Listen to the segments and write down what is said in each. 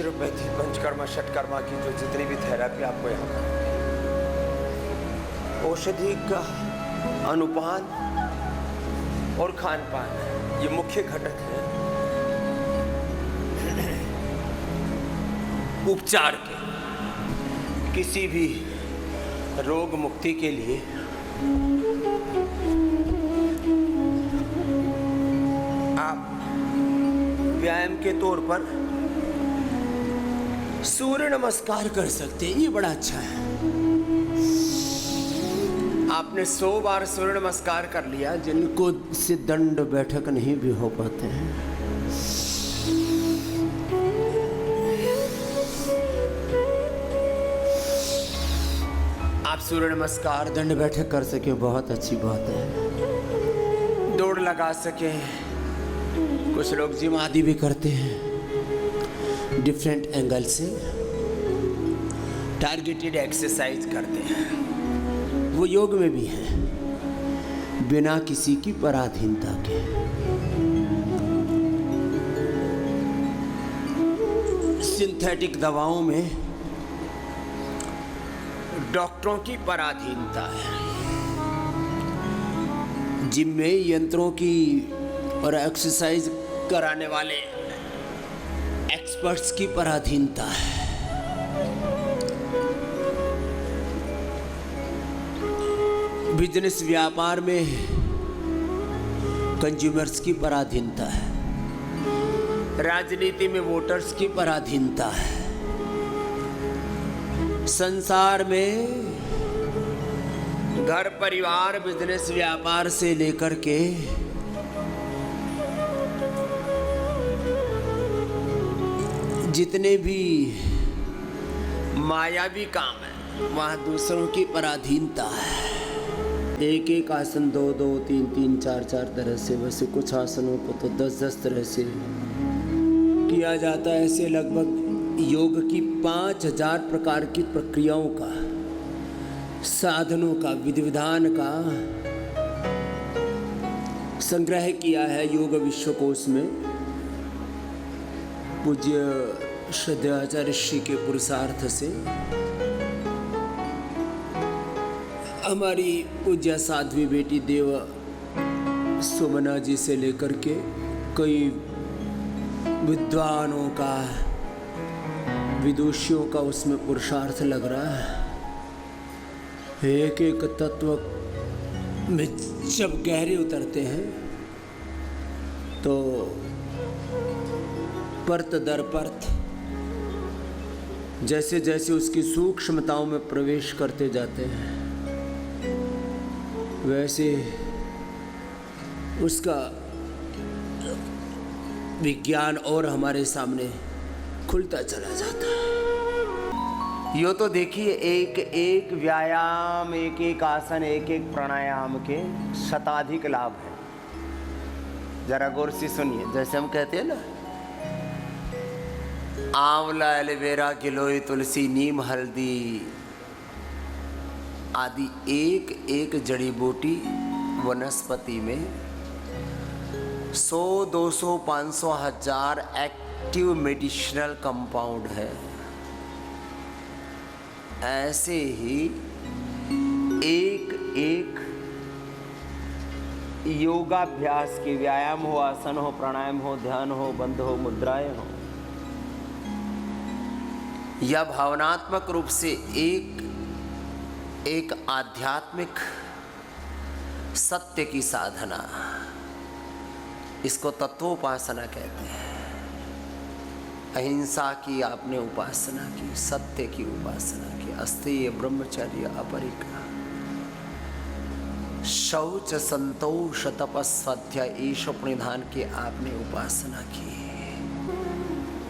Naturopathy, panchakarma, षटकर्मा की जो जितनी भी थेरेपी आपको यहाँ पर, औषधि का अनुपान और खान पान ये मुख्य घटक है उपचार के। किसी भी रोग मुक्ति के लिए आप व्यायाम के तौर पर सूर्य नमस्कार कर सकते हैं, ये बड़ा अच्छा है। आपने 100 बार सूर्य नमस्कार कर लिया, जिनको से दंड बैठक नहीं भी हो पाते हैं, आप सूर्य नमस्कार दंड बैठक कर सके, बहुत अच्छी बात है। दौड़ लगा सके, कुछ लोग जिम आदि भी करते हैं, डिफरेंट एंगल से टारगेटेड एक्सरसाइज करते हैं, वो योग में भी है, बिना किसी की पराधीनता के। सिंथेटिक दवाओं में डॉक्टरों की पराधीनता है, जिम में यंत्रों की और एक्सरसाइज कराने वाले एक्सपर्ट्स की पराधीनता है। बिजनेस व्यापार में कंज्यूमर्स की पराधीनता है, राजनीति में वोटर्स की पराधीनता है, संसार में घर परिवार बिजनेस व्यापार से लेकर के जितने भी मायावी काम है वहाँ दूसरों की पराधीनता है। एक एक आसन 2 2 3 3 4 4 तरह से, वैसे कुछ आसनों को तो 10 10 तरह से किया जाता है। ऐसे लगभग योग की 5000 प्रकार की प्रक्रियाओं का, साधनों का, विधि विधान का संग्रह किया है योग विश्वकोश में। पूज्य श्रद्धाचार्य ऋषि के पुरुषार्थ से हमारी पूज्य साध्वी बेटी देव सुमना जी से लेकर के कई विद्वानों का, विदुषियों का उसमें पुरुषार्थ लग रहा है। एक एक तत्व में जब गहरे उतरते हैं तो परत दर परत जैसे जैसे उसकी सूक्ष्मताओं में प्रवेश करते जाते हैं, वैसे उसका विज्ञान और हमारे सामने खुलता चला जाता है। यो तो देखिए, एक एक व्यायाम, एक एक आसन, एक एक प्राणायाम के शताधिक लाभ है। जरा गौर से सुनिए। जैसे हम कहते हैं ना, आंवला, एलोवेरा, गिलोय, तुलसी, नीम, हल्दी आदि एक एक जड़ी बूटी वनस्पति में 100, 200, 500, 1000 एक्टिव मेडिसिनल कंपाउंड है। ऐसे ही एक एक योगाभ्यास के, व्यायाम हो, आसन हो, प्राणायाम हो, ध्यान हो, बंध हो, मुद्राएं हो, या भावनात्मक रूप से एक आध्यात्मिक सत्य की साधना, इसको तत्वोपासना कहते हैं। अहिंसा की आपने उपासना की, सत्य की उपासना की, अस्तेय ब्रह्मचर्य, अपरिग्रह, शौच, संतोष, तपस्वाध्याय, ईश प्रणिधान की आपने उपासना की।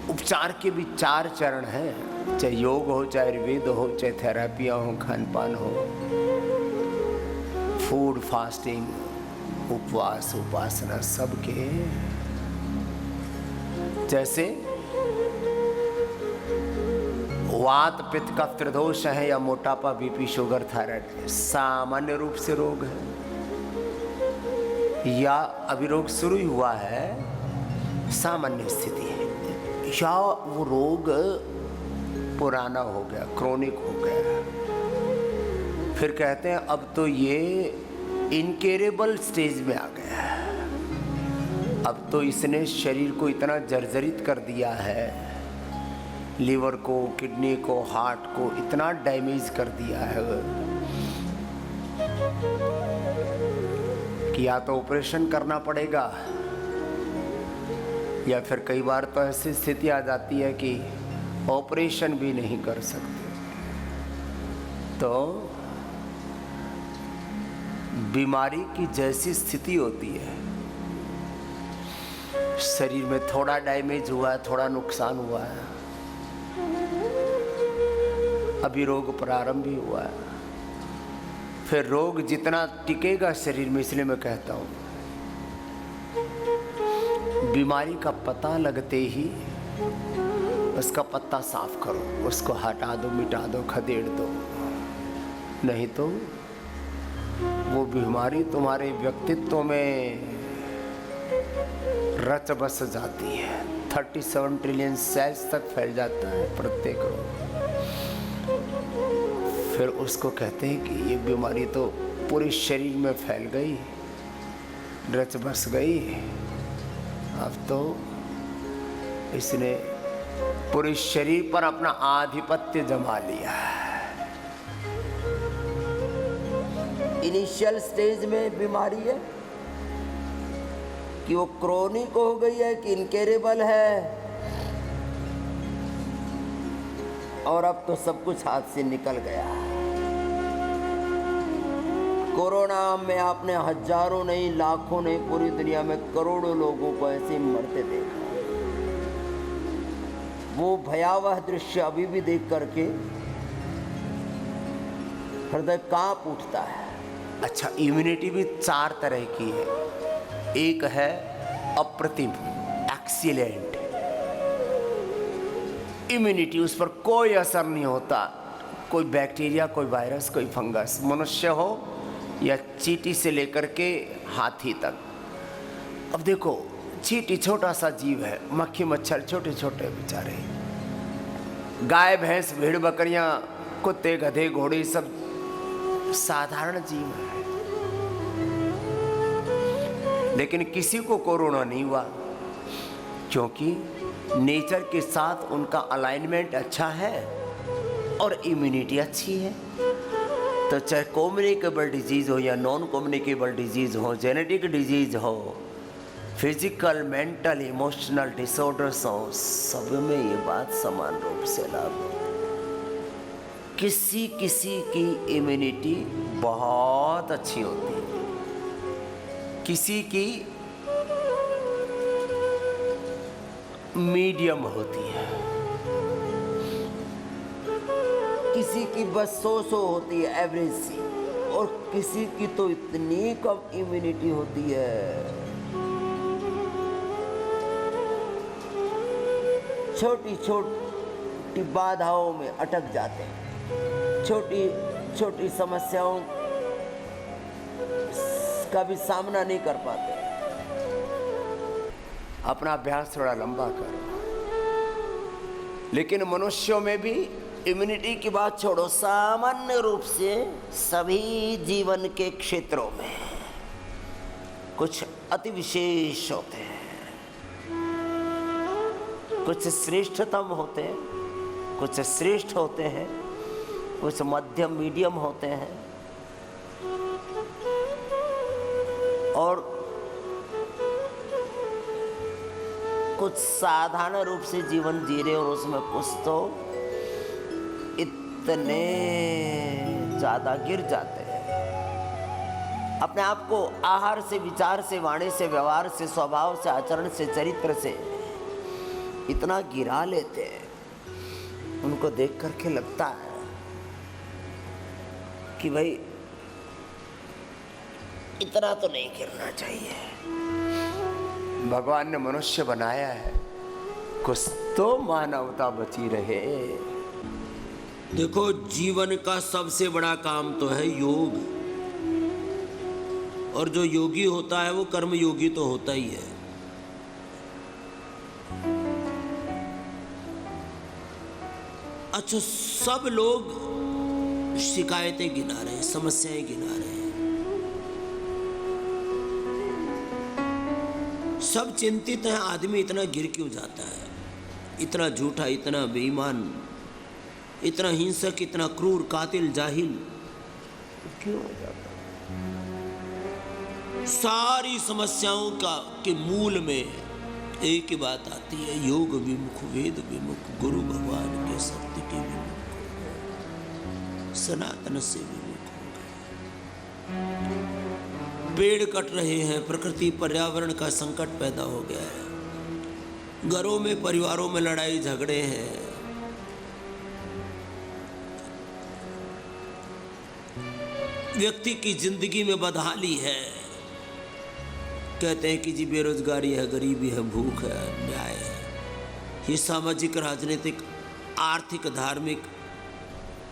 उपचार के भी 4 चरण हैं, चाहे योग हो, चाहे आयुर्वेद हो, चाहे थेरेपियाँ हो, खान पान हो, फूड, फास्टिंग, उपवास, उपासना, सबके। जैसे वात, पित्त, कफ, त्रिदोष है, या मोटापा, बीपी, शुगर, थायराइड सामान्य रूप से रोग है, या अभी रोग शुरू ही हुआ है, सामान्य स्थिति है। या वो रोग पुराना हो गया, क्रोनिक हो गया, फिर कहते हैं अब तो ये इनकेरेबल स्टेज में आ गया है, अब तो इसने शरीर को इतना जर्जरित कर दिया है, लीवर को, किडनी को, हार्ट को इतना डैमेज कर दिया है कि या तो ऑपरेशन करना पड़ेगा, या फिर कई बार तो ऐसी स्थिति आ जाती है कि ऑपरेशन भी नहीं कर सकते। तो बीमारी की जैसी स्थिति होती है, शरीर में थोड़ा डैमेज हुआ है, थोड़ा नुकसान हुआ है, अभी रोग प्रारंभ भी हुआ है, फिर रोग जितना टिकेगा शरीर में, इसलिए मैं कहता हूं बीमारी का पता लगते ही उसका पत्ता साफ करो, उसको हटा दो, मिटा दो, खदेड़ दो, नहीं तो वो बीमारी तुम्हारे व्यक्तित्व में रच बस जाती है। 37 ट्रिलियन सेल्स तक फैल जाता है प्रत्येक रोग। फिर उसको कहते हैं कि ये बीमारी तो पूरे शरीर में फैल गई, रच बस गई, अब तो इसने पूरे शरीर पर अपना आधिपत्य जमा लिया। इनिशियल स्टेज में बीमारी है कि वो क्रोनिक हो गई है कि इनकेरेबल है, और अब तो सब कुछ हाथ से निकल गया। कोरोना में आपने हजारों नहीं, लाखों नहीं, पूरी दुनिया में करोड़ों लोगों को ऐसे मरते देखा। वो भयावह दृश्य अभी भी देख करके हृदय कांप उठता है। अच्छा, इम्यूनिटी भी 4 तरह की है। एक है अप्रतिम, एक्सीलेंट इम्यूनिटी, उस पर कोई असर नहीं होता, कोई बैक्टीरिया, कोई वायरस, कोई फंगस, मनुष्य हो या चींटी से लेकर के हाथी तक। अब देखो, चींटी छोटा सा जीव है, मक्खी मच्छर छोटे छोटे बेचारे, गाय भैंस भेड़ बकरियां, कुत्ते गधे घोड़े सब साधारण जीव है, लेकिन किसी को कोरोना नहीं हुआ क्योंकि नेचर के साथ उनका अलाइनमेंट अच्छा है और इम्यूनिटी अच्छी है। तो चाहे कम्युनिकेबल डिजीज हो या नॉन कम्युनिकेबल डिजीज हो, जेनेटिक डिजीज हो, फिजिकल, मेंटल, इमोशनल डिसऑर्डर्स हो, सब में ये बात समान रूप से लागू है। किसी किसी की इम्यूनिटी बहुत अच्छी होती है, किसी की मीडियम होती है, किसी की बस 100 होती है, एवरेज सी, और किसी की तो इतनी कम इम्यूनिटी होती है, छोटी छोटी बाधाओं में अटक जाते हैं, छोटी छोटी समस्याओं का भी सामना नहीं कर पाते। अपना अभ्यास थोड़ा लंबा करो। लेकिन मनुष्यों में भी इम्यूनिटी की बात छोड़ो, सामान्य रूप से सभी जीवन के क्षेत्रों में कुछ अति विशेष होते हैं, कुछ श्रेष्ठतम होते हैं, कुछ श्रेष्ठ होते हैं, कुछ मध्यम मीडियम होते हैं, और कुछ साधारण रूप से जीवन जी रहे, और उसमें कुछ तो इतने ज्यादा गिर जाते हैं, अपने आप को आहार से, विचार से, वाणी से, व्यवहार से, स्वभाव से, आचरण से, चरित्र से इतना गिरा लेते हैं, उनको देख करके लगता है कि भाई इतना तो नहीं गिरना चाहिए। भगवान ने मनुष्य बनाया है, कुछ तो मानवता बची रहे। देखो, जीवन का सबसे बड़ा काम तो है योग, और जो योगी होता है वो कर्म योगी तो होता ही है। अच्छा, सब लोग शिकायतें गिना रहे हैं, समस्याएं गिना रहे हैं, सब चिंतित हैं। आदमी इतना गिर क्यों जाता है? इतना झूठा, इतना बेईमान, इतना हिंसक, इतना क्रूर, कातिल, जाहिल क्यों हो जाता है? सारी समस्याओं के मूल में एक ही बात आती है, योग विमुख, वेद विमुख, गुरु भगवान के सत्य के विमुख, सनातन से विमुख हो गए। पेड़ कट रहे हैं, प्रकृति पर्यावरण का संकट पैदा हो गया है, घरों में, परिवारों में लड़ाई झगड़े हैं, व्यक्ति की जिंदगी में बदहाली है। कहते हैं कि जी बेरोजगारी है, गरीबी है, भूख है, अन्याय है। ये सामाजिक, राजनीतिक, आर्थिक, धार्मिक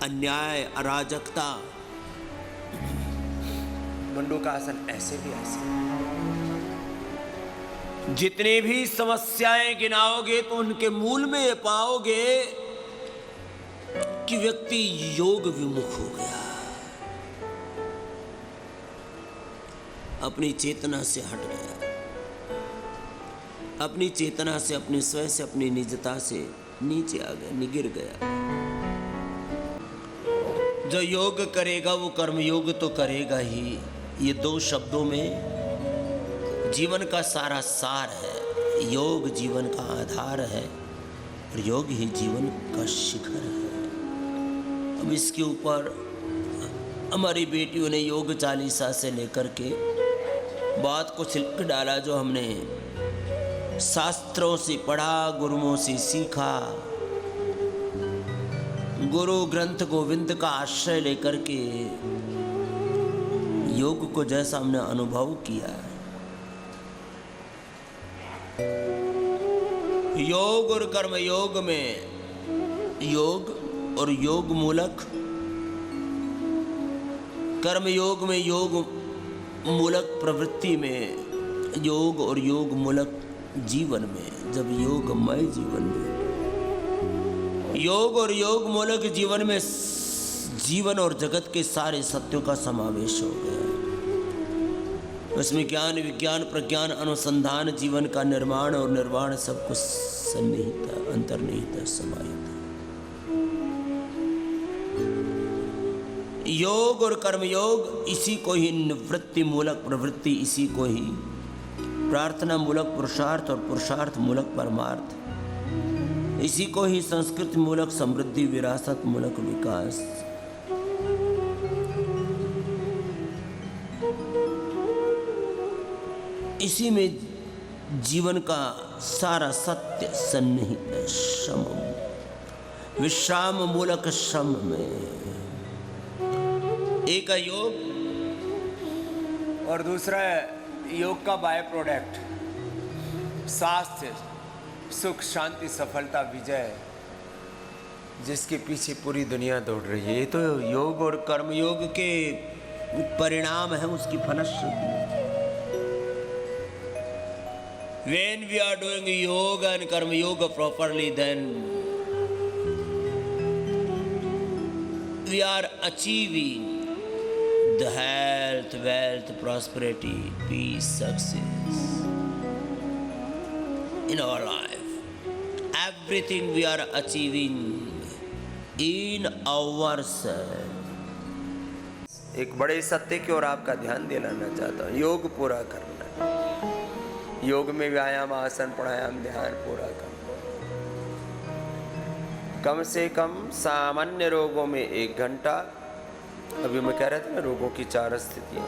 अन्याय, अराजकता, मुंडूकासन, ऐसे भी ऐसे। जितनी भी समस्याएं गिनाओगे तो उनके मूल में ये पाओगे कि व्यक्ति योग विमुख हो गया, अपनी चेतना से हट गया, अपनी चेतना से, अपने स्वयं से, अपनी निजता से नीचे आ गया, निगिर गया। जो योग करेगा वो कर्मयोग तो करेगा ही। ये दो शब्दों में जीवन का सारा सार है। योग जीवन का आधार है और योग ही जीवन का शिखर है। अब इसके ऊपर हमारी बेटियों ने योग चालीसा से लेकर के बात को छिलक डाला, जो हमने शास्त्रों से पढ़ा, गुरुओं से सीखा, गुरु ग्रंथ गोविंद का आश्रय लेकर के योग को जैसा हमने अनुभव किया, योग और कर्म योग में, योग और योग मूलक, कर्म योग में योग मूलक प्रवृत्ति में, योग और योग मूलक जीवन में, जब योगमय जीवन में, योग और योग मूलक जीवन में जीवन और जगत के सारे सत्यों का समावेश हो गया। उसमें ज्ञान, विज्ञान, प्रज्ञान, अनुसंधान, जीवन का निर्माण और निर्वाण सब कुछ सन्निहित है, अंतर्निहित है, समाहित है। योग और कर्मयोग, इसी को ही निवृत्ति मूलक प्रवृत्ति, इसी को ही प्रार्थना मूलक पुरुषार्थ और पुरुषार्थ मूलक परमार्थ, इसी को ही संस्कृति मूलक समृद्धि, विरासत मूलक विकास, इसी में जीवन का सारा सत्य सन्निहित है। श्रम, विश्राम मूलक श्रम में एक है योग और दूसरा है योग का बाय प्रोडक्ट, स्वास्थ्य, सुख, शांति, सफलता, विजय, जिसके पीछे पूरी दुनिया दौड़ रही है। ये तो योग और कर्मयोग के परिणाम है, उसकी फलश्रुति। When we are doing yoga and karma yoga properly, then we are achieving the health, wealth, prosperity, peace, success in our life. Everything we are achieving in ourselves. एक बड़े सत्य की ओर आपका ध्यान दिलाना चाहता हूँ। योग पूरा करना, योग में व्यायाम, आसन, प्राणायाम, ध्यान पूरा करना। कम से कम सामान्य रोगों में 1 घंटा, अभी मैं कह रहा था ना, रोगों की 4 स्थितियाँ,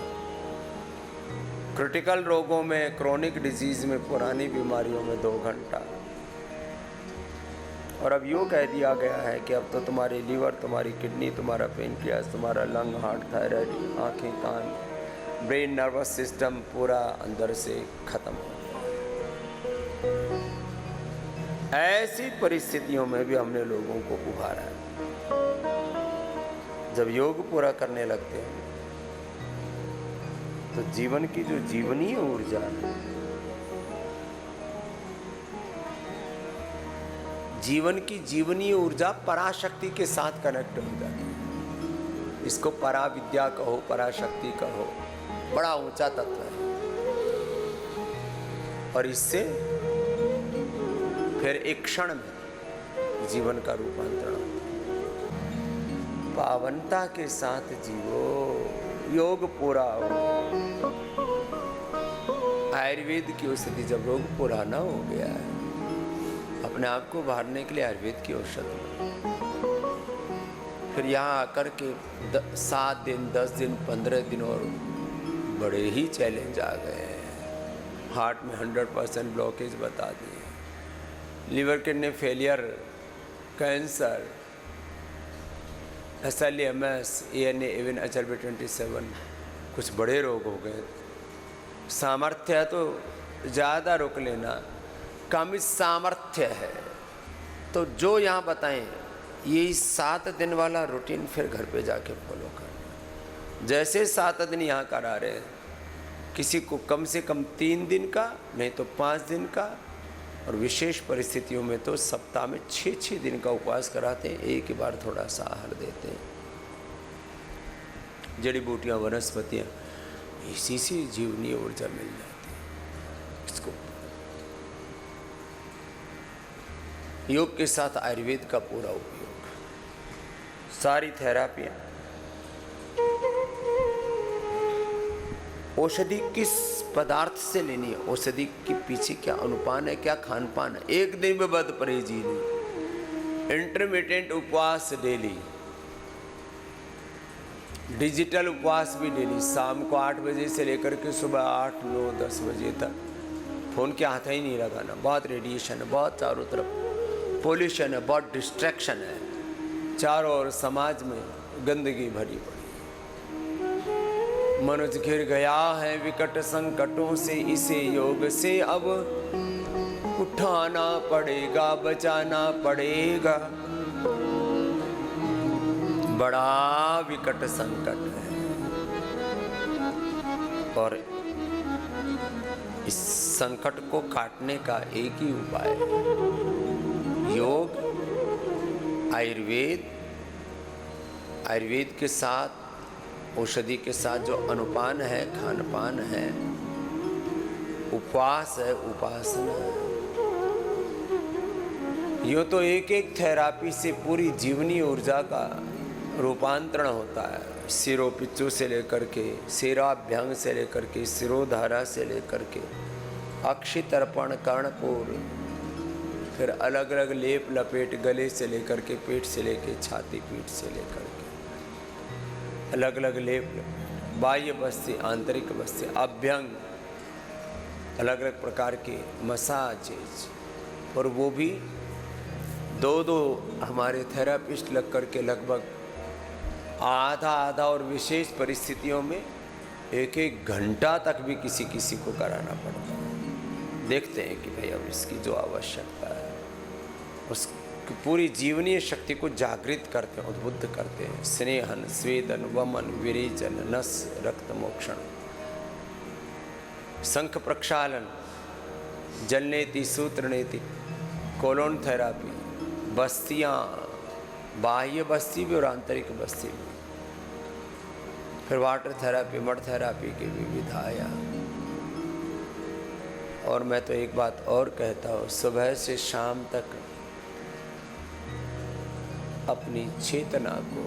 क्रिटिकल रोगों में, क्रोनिक डिजीज में, पुरानी बीमारियों में 2 घंटा। और अब यूँ कह दिया गया है कि अब तो तुम्हारी लीवर, तुम्हारी किडनी, तुम्हारा पेनक्रियास, तुम्हारा लंग, हार्ट, थायराइड, आँखें, कान, ब्रेन, नर्वस सिस्टम पूरा अंदर से खत्म हो। ऐसी परिस्थितियों में भी हमने लोगों को उभारा है। जब योग पूरा करने लगते हैं तो जीवन की जो जीवनीय ऊर्जा है, जीवन की जीवनीय ऊर्जा पराशक्ति के साथ कनेक्ट हो जाती है। इसको पराविद्या कहो, पराशक्ति कहो, बड़ा ऊंचा तत्व है। और इससे फिर एक क्षण में जीवन का रूपांतरण होता है। पावनता के साथ जीवो, योग पूरा हो। आयुर्वेद की औषधि जब रोग पुराना हो गया है, अपने आप को उभारने के लिए आयुर्वेद की औषधि, फिर यहाँ आकर के 7 दिन, 10 दिन, 15 दिन और बड़े ही चैलेंज आ गए हैं। हार्ट में 100% ब्लॉकेज बता दिए, liver kidney failure, cancer, SLEMS, ANA, even HLB27, कुछ बड़े रोग हो गए। सामर्थ्य है तो ज़्यादा रोक लेना, कम सामर्थ्य है तो जो यहाँ बताएं ये 7 दिन वाला रूटीन फिर घर पे जाके फॉलो करना। जैसे 7 दिन यहाँ करा रहे हैं, किसी को कम से कम 3 दिन का, नहीं तो 5 दिन का, और विशेष परिस्थितियों में तो सप्ताह में 6-6 दिन का उपवास कराते हैं। एक ही बार थोड़ा सा आहार देते हैं। जड़ी बूटियाँ, वनस्पतियाँ, इसी से जीवनीय ऊर्जा मिल जाती है। इसको योग के साथ आयुर्वेद का पूरा उपयोग, सारी थेरापियाँ। औषधि किस पदार्थ से लेनी है, औषधि के पीछे क्या अनुपान है, क्या खान पान है। एक दिन में बद परहेजी नहीं, इंटरमिटेंट उपवास डेली, डिजिटल उपवास भी डेली। शाम को 8 बजे से लेकर के सुबह 8, 9, 10 बजे तक फ़ोन के हाथ ही नहीं लगाना। बहुत रेडिएशन है, बहुत चारों तरफ पोल्यूशन है, बहुत डिस्ट्रैक्शन है, चारों ओर समाज में गंदगी भरी पड़ी। मनुष्य घिर गया है विकट संकटों से, इसे योग से अब उठाना पड़ेगा, बचाना पड़ेगा। बड़ा विकट संकट है और इस संकट को काटने का एक ही उपाय है, योग। आयुर्वेद के साथ, औषधि के साथ जो अनुपान है, खान पान है, उपवास है, उपासना है। यूँ तो एक एक थेरापी से पूरी जीवनी ऊर्जा का रूपांतरण होता है। सिरोपिच्चू से लेकर के, सिराभ्यंग से लेकर के, सिरोधारा से लेकर के, अक्षितर्पण, कर्णपूर, फिर अलग अलग लेप लपेट, गले से लेकर के, पेट से लेकर छाती, पीठ से लेकर के अलग अलग लेप, बाह्य बस्ती, आंतरिक बस्ती, अभ्यंग, अलग अलग प्रकार के मसाजेज। और वो भी 2-2 हमारे थेरापिस्ट लग करके लगभग आधा और विशेष परिस्थितियों में 1-1 घंटा तक भी किसी को कराना पड़ता है। देखते हैं कि भाई अब इसकी जो आवश्यकता है उसकी पूरी जीवनीय शक्ति को जागृत करते हैं, उद्बुद्ध करते हैं। स्नेहन, स्वेदन, वमन, विरेचन, नस, रक्त मोक्षण, शंख प्रक्षालन, जलनेति, सूत्रनेति, कोलोन थेरापी, बस्तियाँ, बाह्य बस्ती भी और आंतरिक बस्ती भी, फिर वाटर थेरापी, मड थेरापी की विविधाया। और मैं तो एक बात और कहता हूँ, सुबह से शाम तक अपनी चेतना को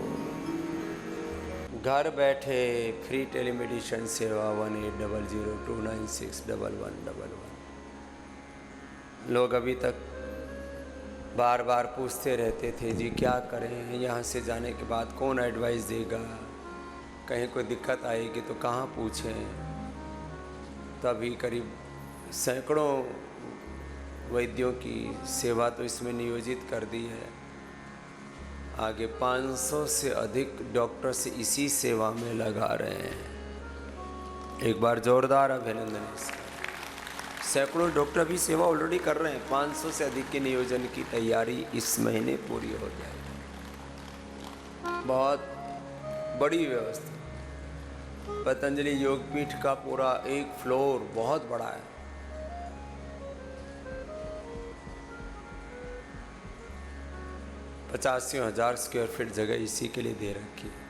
घर बैठे फ्री टेलीमेडिसिन सेवा 180029611111। लोग अभी तक बार बार पूछते रहते थे, जी क्या करें, यहाँ से जाने के बाद कौन एडवाइस देगा, कहीं कोई दिक्कत आएगी तो कहाँ पूछें। तो अभी करीब सैकड़ों वैद्यों की सेवा तो इसमें नियोजित कर दी है। आगे 500 से अधिक डॉक्टर्स इसी सेवा में लगा रहे हैं। एक बार जोरदार अभिनंदन। सैकड़ों डॉक्टर भी सेवा ऑलरेडी कर रहे हैं। 500 से अधिक के नियोजन की तैयारी इस महीने पूरी हो जाएगी। बहुत बड़ी व्यवस्था। पतंजलि योगपीठ का पूरा एक फ्लोर बहुत बड़ा है। 85,000 स्क्वायर फीट जगह इसी के लिए दे रखी है।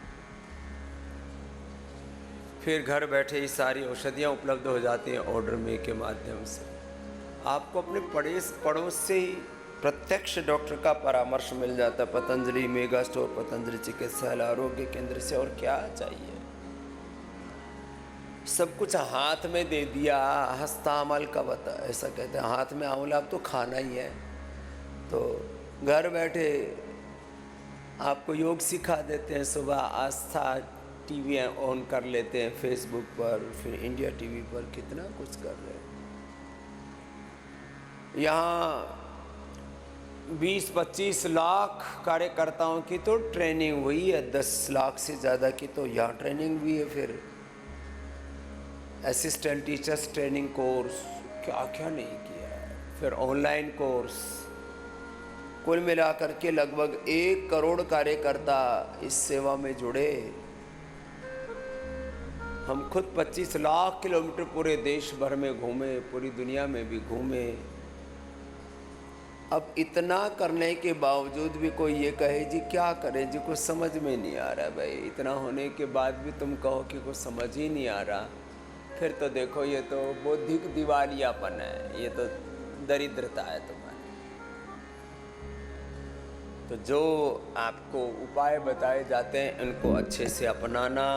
फिर घर बैठे ही सारी औषधियाँ उपलब्ध हो जाती हैं ऑर्डर में के माध्यम से। आपको अपने पड़ोस से ही प्रत्यक्ष डॉक्टर का परामर्श मिल जाता है, पतंजलि मेगा स्टोर, पतंजलि चिकित्सालय, आरोग्य केंद्र से। और क्या चाहिए, सब कुछ हाथ में दे दिया। हस्तामल का बता, ऐसा कहते हैं, हाथ में आंवला अब तो खाना ही है। तो घर बैठे आपको योग सिखा देते हैं। सुबह आस्था टीवी ऑन कर लेते हैं, फेसबुक पर, फिर इंडिया टीवी पर कितना कुछ कर रहे हैं। यहाँ 20-25 लाख कार्यकर्ताओं की तो ट्रेनिंग हुई है, 10 लाख से ज़्यादा की तो यहाँ ट्रेनिंग हुई है। फिर असिस्टेंट टीचर्स ट्रेनिंग कोर्स, क्या क्या नहीं किया है। फिर ऑनलाइन कोर्स, कुल मिलाकर के लगभग 1 करोड़ कार्यकर्ता इस सेवा में जुड़े। हम खुद 25 लाख किलोमीटर पूरे देश भर में घूमे, पूरी दुनिया में भी घूमे। अब इतना करने के बावजूद भी कोई ये कहे जी क्या करें जी, कुछ समझ में नहीं आ रहा। भाई इतना होने के बाद भी तुम कहो कि कुछ समझ ही नहीं आ रहा, फिर तो देखो ये तो बौद्धिक दिवालियापन है, ये तो दरिद्रता है तुम्हारी। तो जो आपको उपाय बताए जाते हैं इनको अच्छे से अपनाना।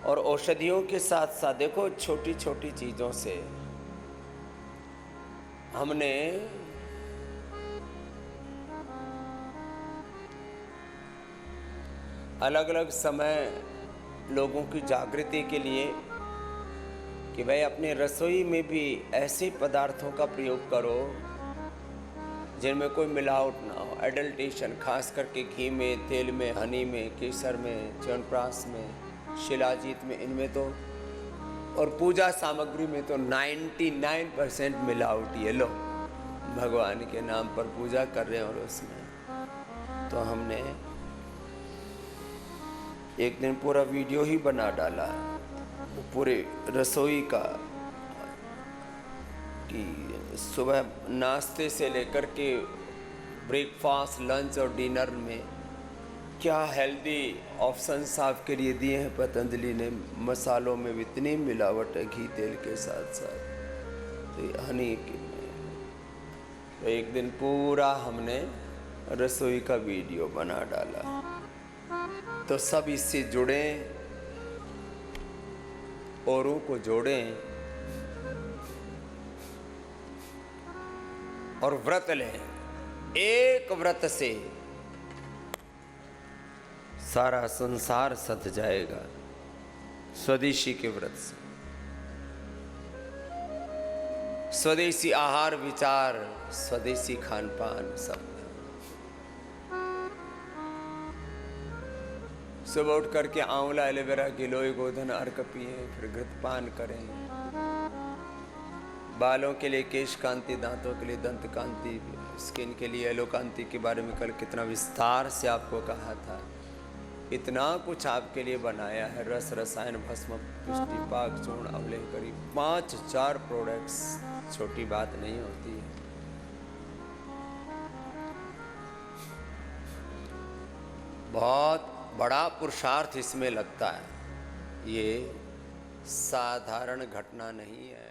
और औषधियों के साथ साथ देखो, छोटी छोटी चीज़ों से हमने अलग अलग समय लोगों की जागृति के लिए कि भाई अपने रसोई में भी ऐसे पदार्थों का प्रयोग करो जिनमें कोई मिलावट ना हो, एडल्टेशन, खास करके घी में, तेल में, हनी में, केसर में, च्यवनप्राश में, शिलाजीत में, इनमें तो, और पूजा सामग्री में तो 99% मिलावटी है। लो भगवान के नाम पर पूजा कर रहे हैं और उसमें तो हमने एक दिन पूरा वीडियो ही बना डाला पूरे रसोई का कि सुबह नाश्ते से लेकर के ब्रेकफास्ट, लंच और डिनर में क्या हेल्दी ऑप्शंस आपके लिए दिए हैं पतंजलि ने। मसालों में भी इतनी मिलावट है, घी तेल के साथ साथ, तो हनी की। तो एक दिन पूरा हमने रसोई का वीडियो बना डाला, तो सब इससे जुड़े, औरों को जोड़ें और व्रत लें। एक व्रत से सारा संसार सत जाएगा, स्वदेशी के व्रत से। स्वदेशी आहार विचार, स्वदेशी खान पान, सब। सुबह उठ करके आंवला, एलोवेरा, गिलोय, गोधन अर्क पिए, फिर घृतपान करें। बालों के लिए केश कांति, दांतों के लिए दंत कांति, स्किन के लिए एलो कांति के बारे में कल कितना विस्तार से आपको कहा था। इतना कुछ आपके लिए बनाया है। रस, रसायन, भस्म, पुष्टि, पाक, चूर्ण, अवलेह, करीब 5000 प्रोडक्ट्स, छोटी बात नहीं होती है। बहुत बड़ा पुरुषार्थ इसमें लगता है, ये साधारण घटना नहीं है।